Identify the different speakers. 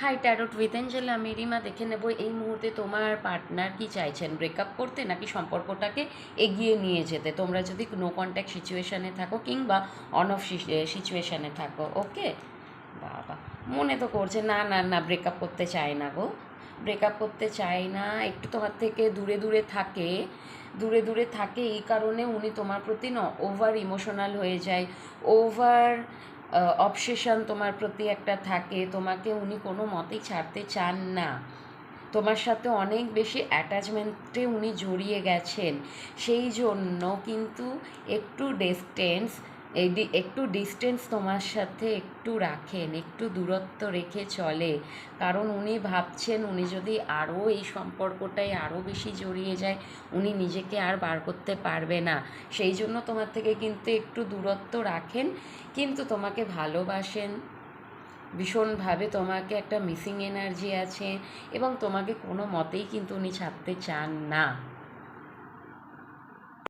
Speaker 1: High tarot with Angel, আমি রিমা। দেখে নেব এই মুহূর্তে তোমার পার্টনার কি চাইছেন, ব্রেকআপ করতে নাকি সম্পর্কটাকে এগিয়ে নিয়ে যেতে। তোমরা যদি নো কন্ট্যাক্ট সিচুয়েশানে থাকো কিংবা অন অফ সিচুয়েশানে থাকো। ওকে বাবা, মনে তো করছে না না না, ব্রেকআপ করতে চায় না গো, ব্রেকআপ করতে চায় না, একটু তোমার থেকে দূরে দূরে থাকে। দূরে দূরে থাকে এই কারণে উনি তোমার প্রতি না ওভার ইমোশনাল হয়ে যায়, ওভার অবসেশন তোমার প্রতি একটা থাকে। তোমাকে উনি কোনো মতেই ছাড়তে চান না, তোমার সাথে অনেক বেশি অ্যাটাচমেন্টে উনি জড়িয়ে গেছেন। সেই জন্য কিন্তু একটু ডিস্টেন্স, একটু ডিস্টেন্স তোমার সাথে একটু রাখেন, একটু দূরত্ব রেখে চলে। কারণ উনি ভাবছেন উনি যদি আরও এই সম্পর্কটায় আরও বেশি জড়িয়ে যায়, উনি নিজেকে আর বার করতে পারবে না। সেই জন্য তোমার থেকে কিন্তু একটু দূরত্ব রাখেন, কিন্তু তোমাকে ভালোবাসেন ভীষণভাবে। তোমাকে একটা মিসিং এনার্জি আছে এবং তোমাকে কোনো মতেই কিন্তু উনি ছাড়তে চান না।